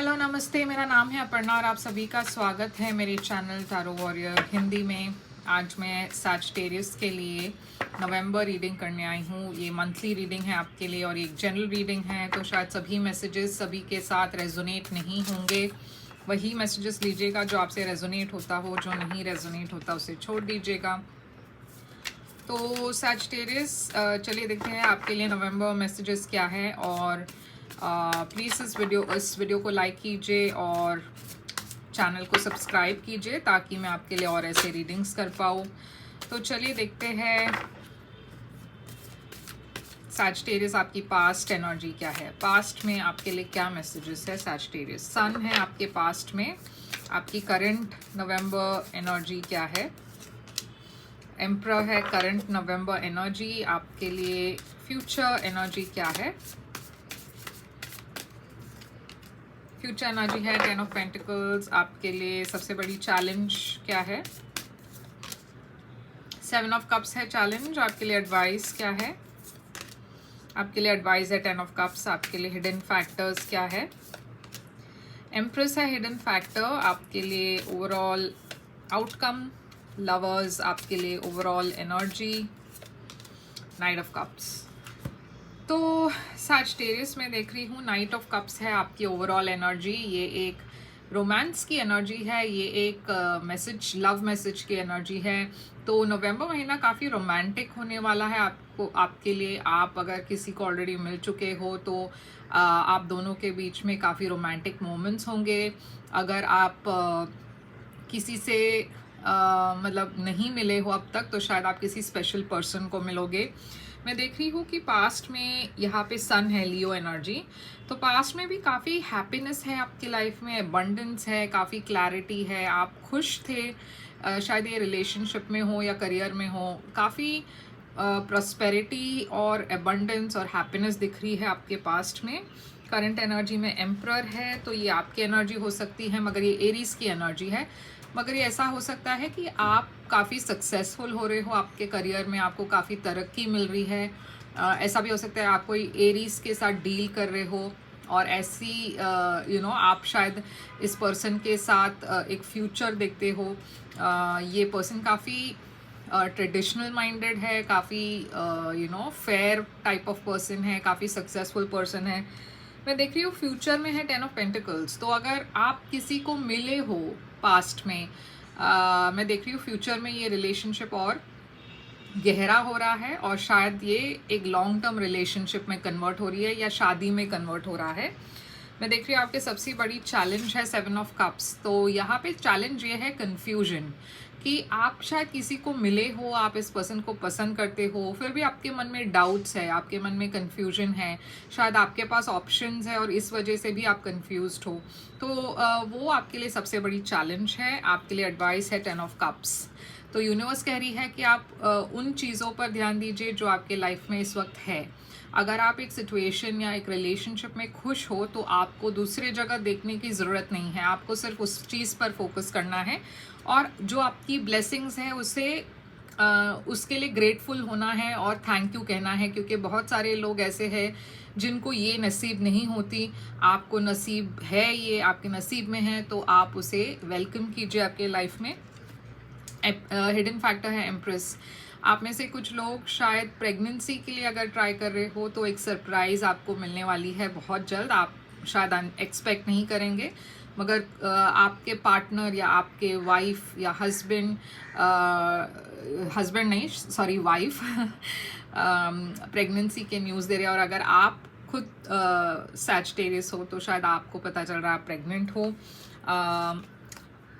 Hello नमस्ते, मेरा नाम है अपर्णा और आप सभी का स्वागत है मेरे चैनल टैरो वॉरियर हिंदी में। आज मैं सैजिटेरियस के लिए नवंबर रीडिंग करने आई हूँ। ये मंथली रीडिंग है आपके लिए और एक जनरल रीडिंग है, तो शायद सभी मैसेजेस सभी के साथ रेजोनेट नहीं होंगे। वही मैसेजेस लीजिएगा जो आपसे रेजोनेट होता हो, जो नहीं रेजोनेट होता उसे छोड़ दीजिएगा। तो सैजिटेरियस, चलिए देखते हैं आपके लिए नवंबर मैसेजेस क्या है। और प्लीज़ इस वीडियो को लाइक कीजिए और चैनल को सब्सक्राइब कीजिए ताकि मैं आपके लिए और ऐसे रीडिंग्स कर पाऊँ। तो चलिए देखते हैं सैजिटेरियस आपकी पास्ट एनर्जी क्या है। पास्ट में आपके लिए क्या मैसेजेस है सैजिटेरियस। सन है आपके पास्ट में, आपकी करंट नवंबर एनर्जी क्या है। एम्परर है करंट नवंबर एनर्जी आपके लिए। फ्यूचर एनर्जी क्या है। फ्यूचर एनर्जी है 10 ऑफ पेंटिकल्स आपके लिए। सबसे बड़ी चैलेंज क्या है। 7 ऑफ कप्स है चैलेंज आपके लिए। एडवाइस क्या है आपके लिए। एडवाइस है 10 ऑफ कप्स आपके लिए। हिडन फैक्टर्स क्या है। एम्प्रेस है हिडन फैक्टर आपके लिए। Overall outcome. लवर्स आपके लिए overall energy. Night of cups. तो सैजिटेरियस में देख रही हूँ नाइट ऑफ कप्स है आपकी ओवरऑल एनर्जी। ये एक रोमांस की एनर्जी है, ये एक मैसेज, लव मैसेज की एनर्जी है। तो नवंबर महीना काफ़ी रोमांटिक होने वाला है आपके लिए। आप अगर किसी को ऑलरेडी मिल चुके हो तो आप दोनों के बीच में काफ़ी रोमांटिक मोमेंट्स होंगे। अगर आप किसी से मतलब नहीं मिले हो अब तक तो शायद आप किसी स्पेशल पर्सन को मिलोगे। मैं देख रही हूँ कि पास्ट में यहाँ पे सन है, लियो एनर्जी। तो पास्ट में भी काफ़ी हैप्पीनेस है आपकी लाइफ में, अबंडेंस है, काफ़ी क्लैरिटी है, आप खुश थे। शायद ये रिलेशनशिप में हो या करियर में हो, काफ़ी प्रॉस्पेरिटी और अबंडेंस और हैप्पीनेस दिख रही है आपके पास्ट में। करंट एनर्जी में एम्परर है, तो ये आपकी एनर्जी हो सकती है, मगर ये एरीज की एनर्जी है। मगर ये ऐसा हो सकता है कि आप काफ़ी सक्सेसफुल हो रहे हो आपके करियर में, आपको काफ़ी तरक्की मिल रही है। ऐसा भी हो सकता है आप कोई एरीज के साथ डील कर रहे हो और ऐसी आप शायद इस पर्सन के साथ एक फ्यूचर देखते हो। ये पर्सन काफ़ी ट्रेडिशनल माइंडेड है, काफ़ी फेयर टाइप ऑफ पर्सन है, काफ़ी सक्सेसफुल पर्सन है। मैं देख रही हूँ फ्यूचर में है 10 ऑफ पेंटिकल्स। तो अगर आप किसी को मिले हो पास्ट में, मैं देख रही हूँ फ्यूचर में ये रिलेशनशिप और गहरा हो रहा है और शायद ये एक लॉन्ग टर्म रिलेशनशिप में कन्वर्ट हो रही है या शादी में कन्वर्ट हो रहा है। मैं देख रही हूँ आपके सबसे बड़ी चैलेंज है 7 ऑफ कप्स। तो यहाँ पे चैलेंज ये है कन्फ्यूजन, कि आप शायद किसी को मिले हो, आप इस पर्सन को पसंद करते हो, फिर भी आपके मन में डाउट्स है, आपके मन में कन्फ्यूजन है, शायद आपके पास ऑप्शंस है और इस वजह से भी आप कन्फ्यूज्ड हो। तो वो आपके लिए सबसे बड़ी चैलेंज है। आपके लिए एडवाइस है 10 ऑफ कप्स। तो यूनिवर्स कह रही है कि आप उन चीज़ों पर ध्यान दीजिए जो आपके लाइफ में इस वक्त है। अगर आप एक सिचुएशन या एक रिलेशनशिप में खुश हो तो आपको दूसरे जगह देखने की ज़रूरत नहीं है, आपको सिर्फ उस चीज़ पर फोकस करना है और जो आपकी ब्लेसिंग्स है उसे उसके लिए ग्रेटफुल होना है और थैंक यू कहना है। क्योंकि बहुत सारे लोग ऐसे हैं जिनको ये नसीब नहीं होती, आपको नसीब है, ये आपके नसीब में है, तो आप उसे वेलकम कीजिए आपके लाइफ में। हिडन फैक्टर है एम्प्रेस। आप में से कुछ लोग शायद प्रेगनेंसी के लिए अगर ट्राई कर रहे हो तो एक सरप्राइज़ आपको मिलने वाली है बहुत जल्द। आप शायद एक्सपेक्ट नहीं करेंगे, मगर आपके पार्टनर या आपके वाइफ या हस्बैंड नहीं सॉरी वाइफ प्रेगनेंसी के न्यूज़ दे रहे हैं। और अगर आप खुद सैजिटेरियस हो तो शायद आपको पता चल रहा है आप प्रेग्नेंट हो।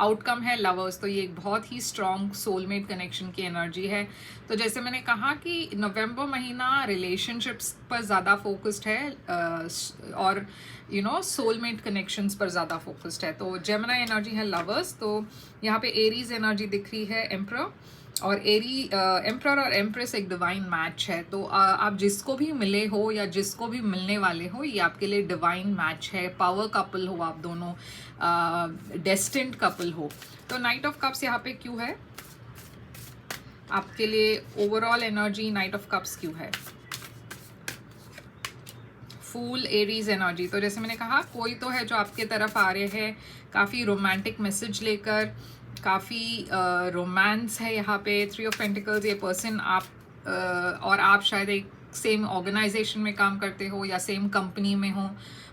आउटकम है लवर्स। तो ये एक बहुत ही स्ट्रॉन्ग सोलमेट कनेक्शन की एनर्जी है। तो जैसे मैंने कहा कि नवंबर महीना रिलेशनशिप्स पर ज़्यादा फोकस्ड है और सोलमेट कनेक्शंस पर ज़्यादा फोकस्ड है। तो जेमिनी एनर्जी है लवर्स। तो यहाँ पे एरीज एनर्जी दिख रही है एम्परर, और एम्परर और एम्प्रेस एक डिवाइन मैच है। तो आप जिसको भी मिले हो या जिसको भी मिलने वाले हो, ये आपके लिए डिवाइन मैच है। पावर कपल हो आप दोनों, डेस्टिन्ड कपल हो। तो नाइट ऑफ कप्स यहाँ पे क्यों है आपके लिए। Overall energy night of cups क्यों है। फूल एरीज एनर्जी। तो जैसे मैंने कहा, कोई तो है जो आपके तरफ आ रहे हैं काफ़ी रोमांटिक मैसेज लेकर, काफ़ी रोमांस है यहाँ पे। 3 ऑफ पेंटिकल्स, ये पर्सन आप और आप शायद एक सेम ऑर्गेनाइजेशन में काम करते हो या सेम कंपनी में हो,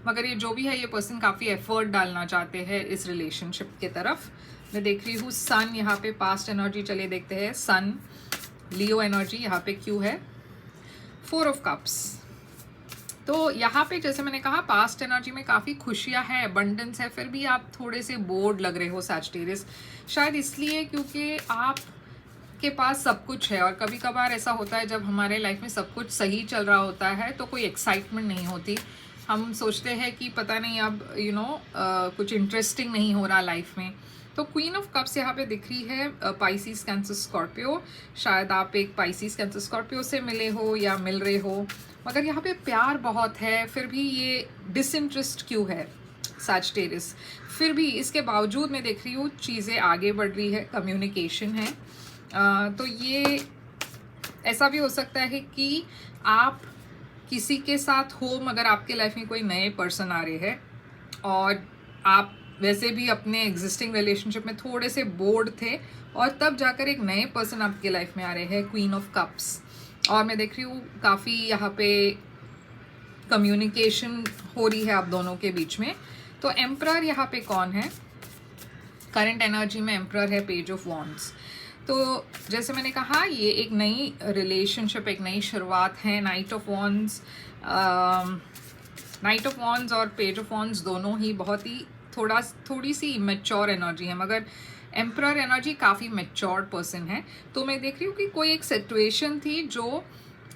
मगर ये जो भी है, ये पर्सन काफ़ी एफर्ट डालना चाहते हैं इस रिलेशनशिप के तरफ। मैं देख रही हूँ सन यहाँ पे पास्ट एनर्जी। चलिए देखते हैं सन लियो एनर्जी यहाँ पे क्यों है। 4 ऑफ कप्स। तो यहाँ पे जैसे मैंने कहा, पास्ट एनर्जी में काफ़ी खुशियाँ हैं, अबंडेंस है, फिर भी आप थोड़े से बोर्ड लग रहे हो सैजिटेरियस, शायद इसलिए क्योंकि आप के पास सब कुछ है। और कभी कभार ऐसा होता है जब हमारे लाइफ में सब कुछ सही चल रहा होता है तो कोई एक्साइटमेंट नहीं होती, हम सोचते हैं कि पता नहीं अब कुछ इंटरेस्टिंग नहीं हो रहा लाइफ में। तो क्वीन ऑफ कप्स यहाँ पे दिख रही है पाइसिस कैंसर स्कॉर्पियो। शायद आप एक पाइसिस कैंसर स्कॉर्पियो से मिले हो या मिल रहे हो, मगर यहाँ पे प्यार बहुत है, फिर भी ये डिसइंटरेस्ट क्यों है सैजिटेरियस। फिर भी इसके बावजूद मैं देख रही हूँ चीज़ें आगे बढ़ रही है, कम्युनिकेशन है। तो ये ऐसा भी हो सकता है कि आप किसी के साथ हो मगर आपके लाइफ में कोई नए पर्सन आ रहे हैं और आप वैसे भी अपने एग्जिस्टिंग रिलेशनशिप में थोड़े से बोर्ड थे और तब जाकर एक नए पर्सन आपके लाइफ में आ रहे हैं, क्वीन ऑफ कप्स। और मैं देख रही हूँ काफ़ी यहाँ पे कम्युनिकेशन हो रही है आप दोनों के बीच में। तो एम्परर यहाँ पे कौन है? करंट एनर्जी में एम्परर है पेज ऑफ वॉन्ड्स। तो जैसे मैंने कहा, ये एक नई रिलेशनशिप, एक नई शुरुआत है। नाइट ऑफ वॉन्ड्स और पेज ऑफ वॉन्ड्स दोनों ही बहुत ही थोड़ी सी मैच्योर एनर्जी है, मगर एम्परर एनर्जी काफ़ी मैच्योर पर्सन है। तो मैं देख रही हूँ कि कोई एक सिचुएशन थी जो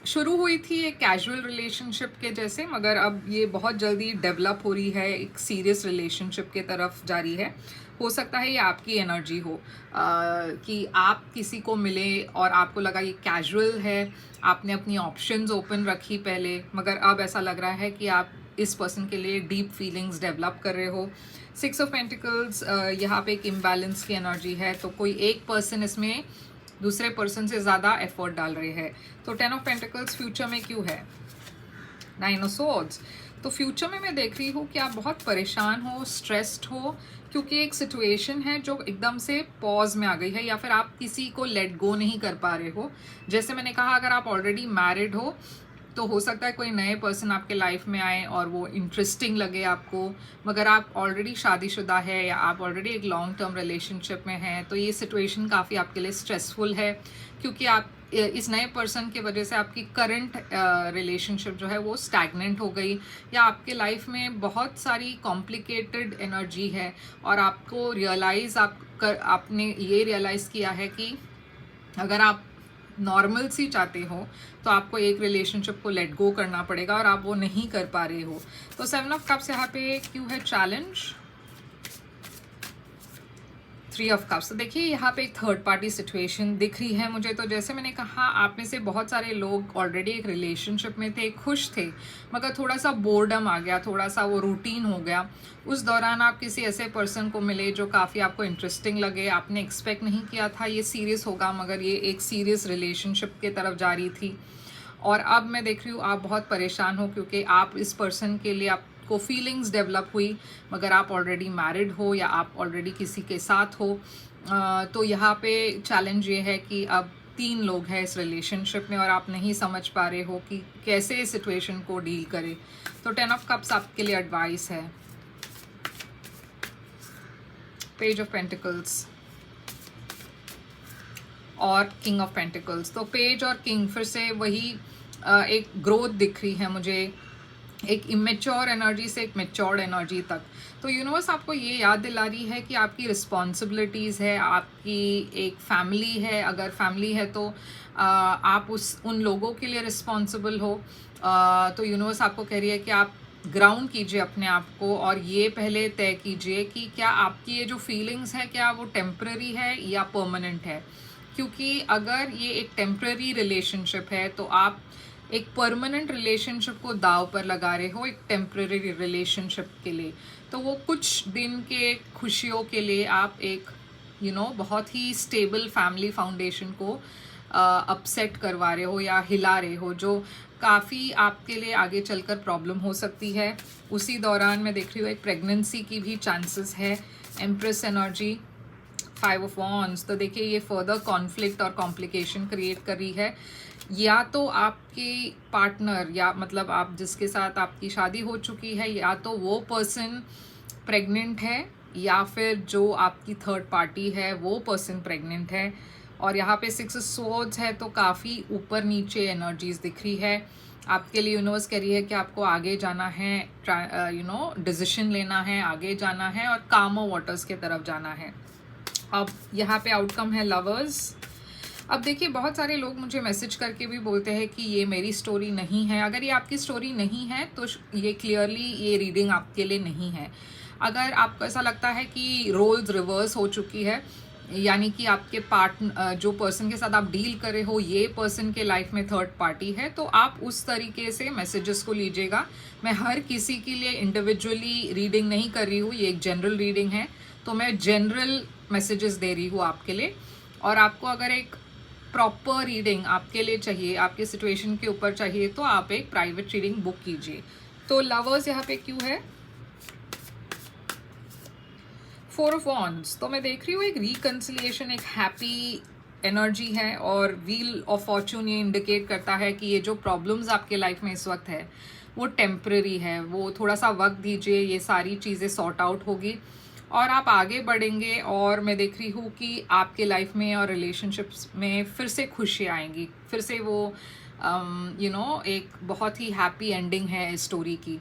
शुरू हुई थी एक कैजुअल रिलेशनशिप के जैसे, मगर अब ये बहुत जल्दी डेवलप हो रही है, एक सीरियस रिलेशनशिप के तरफ जा रही है। हो सकता है ये आपकी एनर्जी हो कि आप किसी को मिले और आपको लगा ये कैजुअल है, आपने अपनी ऑप्शंस ओपन रखी पहले, मगर अब ऐसा लग रहा है कि आप इस पर्सन के लिए डीप फीलिंग्स डेवलप कर रहे हो। 6 ऑफ पेंटिकल्स, यहाँ पे एक इम्बैलेंस की एनर्जी है, तो कोई एक पर्सन इसमें दूसरे पर्सन से ज़्यादा एफर्ट डाल रहे हैं। तो 10 ऑफ पेंटिकल्स फ्यूचर में क्यों है? 9 ऑफ स्वॉर्ड्स। तो फ्यूचर में मैं देख रही हूँ कि आप बहुत परेशान हो, स्ट्रेस्ड हो, क्योंकि एक सिचुएशन है जो एकदम से पॉज में आ गई है, या फिर आप किसी को लेट गो नहीं कर पा रहे हो। जैसे मैंने कहा, अगर आप ऑलरेडी मैरिड हो तो हो सकता है कोई नए पर्सन आपके लाइफ में आए और वो इंटरेस्टिंग लगे आपको, मगर आप ऑलरेडी शादीशुदा है या आप ऑलरेडी एक लॉन्ग टर्म रिलेशनशिप में हैं, तो ये सिचुएशन काफ़ी आपके लिए स्ट्रेसफुल है, क्योंकि आप इस नए पर्सन की वजह से आपकी करंट रिलेशनशिप जो है वो स्टैगनेंट हो गई, या आपके लाइफ में बहुत सारी कॉम्प्लिकेटेड एनर्जी है और आपको आपने ये रियलाइज़ किया है कि अगर आप नॉर्मल सी चाहते हो तो आपको एक रिलेशनशिप को लेट गो करना पड़ेगा और आप वो नहीं कर पा रहे हो। तो 7 ऑफ कप्स यहाँ पे क्यों है? चैलेंज। 3 of cups. तो देखिए यहाँ पे एक थर्ड पार्टी सिचुएशन दिख रही है मुझे। तो जैसे मैंने कहा, आप में से बहुत सारे लोग ऑलरेडी एक रिलेशनशिप में थे, खुश थे, मगर थोड़ा सा बोर्डम आ गया, थोड़ा सा वो रूटीन हो गया। उस दौरान आप किसी ऐसे पर्सन को मिले जो काफ़ी आपको इंटरेस्टिंग लगे, आपने एक्सपेक्ट नहीं किया था ये सीरियस होगा, मगर ये एक सीरियस रिलेशनशिप के तरफ जा रही थी। और अब मैं देख रही हूँ आप बहुत परेशान हो, क्योंकि आप इस पर्सन के लिए आपको फीलिंग्स डेवलप हुई, मगर आप ऑलरेडी मैरिड हो या आप ऑलरेडी किसी के साथ हो। तो यहाँ पे चैलेंज ये है कि अब 3 लोग हैं इस रिलेशनशिप में और आप नहीं समझ पा रहे हो कि कैसे इस सिचुएशन को डील करें। तो 10 ऑफ कप्स आपके लिए एडवाइस है। पेज ऑफ पेंटिकल्स और किंग ऑफ पेंटिकल्स। तो पेज और किंग फिर से वही एक ग्रोथ दिख रही है मुझे, एक इमेच्योर एनर्जी से एक मैच्योर्ड एनर्जी तक। तो यूनिवर्स आपको ये याद दिला रही है कि आपकी रिस्पॉन्सिबिलिटीज़ है, आपकी एक फैमिली है, अगर फैमिली है तो आप उन लोगों के लिए रिस्पॉन्सिबल हो। तो यूनिवर्स आपको कह रही है कि आप ग्राउंड कीजिए अपने आप को और ये पहले तय कीजिए कि क्या आपकी ये जो फीलिंग्स है क्या वो टेम्पररी है या परमानेंट है। क्योंकि अगर ये एक टेम्पररी रिलेशनशिप है तो आप एक परमानेंट रिलेशनशिप को दाव पर लगा रहे हो एक टेम्पररी रिलेशनशिप के लिए। तो वो कुछ दिन के खुशियों के लिए आप एक बहुत ही स्टेबल फैमिली फाउंडेशन को अपसेट करवा रहे हो या हिला रहे हो, जो काफ़ी आपके लिए आगे चलकर प्रॉब्लम हो सकती है। उसी दौरान मैं देख रही हूँ एक प्रेगनेंसी की भी चांसेस है। एम्प्रेस एनर्जी, 5 ऑफ वॉन्ड्स, तो देखिए ये फर्दर कॉन्फ्लिक्ट और कॉम्प्लिकेशन क्रिएट कर रही है। या तो आपके पार्टनर, या मतलब आप जिसके साथ आपकी शादी हो चुकी है, या तो वो पर्सन प्रेग्नेंट है, या फिर जो आपकी थर्ड पार्टी है वो पर्सन प्रेग्नेंट है। और यहाँ पे 6 स्वॉर्ड्स है, तो काफ़ी ऊपर नीचे एनर्जीज दिख रही है। आपके लिए यूनिवर्स कह रही है कि आपको आगे जाना है, डिसीजन लेना है, आगे जाना है और कामो वाटर्स के तरफ जाना है। अब यहाँ पे आउटकम है लवर्स। अब देखिए बहुत सारे लोग मुझे मैसेज करके भी बोलते हैं कि ये मेरी स्टोरी नहीं है। अगर ये आपकी स्टोरी नहीं है तो ये क्लियरली ये रीडिंग आपके लिए नहीं है। अगर आपको ऐसा लगता है कि रोल्स रिवर्स हो चुकी है, यानी कि आपके पार्टनर, जो पर्सन के साथ आप डील कर रहे हो, ये पर्सन के लाइफ में थर्ड पार्टी है, तो आप उस तरीके से मैसेजेस को लीजिएगा। मैं हर किसी के लिए इंडिविजुअली रीडिंग नहीं कर रही हूँ, ये एक जनरल रीडिंग है, तो मैं जनरल मैसेजेस दे रही हूँ आपके लिए। और आपको अगर एक प्रॉपर रीडिंग आपके लिए चाहिए, आपके सिचुएशन के ऊपर चाहिए, तो आप एक प्राइवेट रीडिंग बुक कीजिए। तो लवर्स यहाँ पे क्यों है? 4 ऑफ वॉन्ड्स, तो मैं देख रही हूँ एक रिकन्सिलिएशन, एक हैप्पी एनर्जी है। और व्हील ऑफ फॉर्चून ये इंडिकेट करता है कि ये जो प्रॉब्लम्स आपके लाइफ में इस वक्त है वो टेम्पररी है, वो थोड़ा सा वक्त दीजिए, ये सारी चीज़ें सॉर्ट आउट होगी और आप आगे बढ़ेंगे। और मैं देख रही हूँ कि आपके लाइफ में और रिलेशनशिप्स में फिर से खुशी आएंगी, फिर से वो एक बहुत ही हैप्पी एंडिंग है इस स्टोरी की।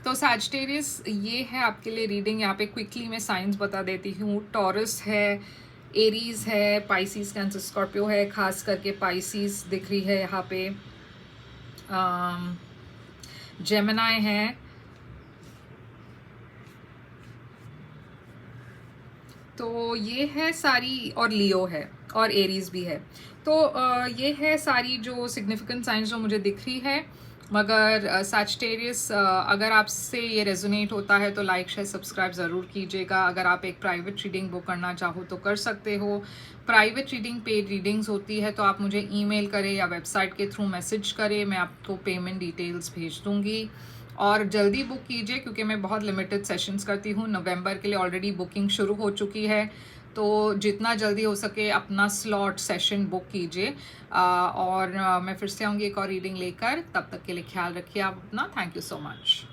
तो सैजिटेरियस ये है आपके लिए रीडिंग। यहाँ पे क्विकली मैं साइंस बता देती हूँ। टॉरस है, एरीज है, पाइसिस, कैंसर, स्कॉर्पियो है, खास करके पाइसिस दिख रही है यहाँ पे, जेमिनाई है, तो ये है सारी, और लियो है और एरीज भी है। तो ये है सारी जो सिग्निफिकेंट साइंस जो मुझे दिख रही है। मगर सैजिटेरियस, अगर आपसे ये रेजोनेट होता है तो लाइक शेयर सब्सक्राइब ज़रूर कीजिएगा। अगर आप एक प्राइवेट रीडिंग बुक करना चाहो तो कर सकते हो। प्राइवेट रीडिंग पेड रीडिंग्स होती है, तो आप मुझे ईमेल करें या वेबसाइट के थ्रू मैसेज करें, मैं आपको पेमेंट डिटेल्स भेज दूँगी। और जल्दी बुक कीजिए क्योंकि मैं बहुत लिमिटेड सेशंस करती हूँ। नवंबर के लिए ऑलरेडी बुकिंग शुरू हो चुकी है, तो जितना जल्दी हो सके अपना स्लॉट सेशन बुक कीजिए। और मैं फिर से आऊँगी एक और रीडिंग लेकर। तब तक के लिए ख्याल रखिए आप अपना। Thank you so much.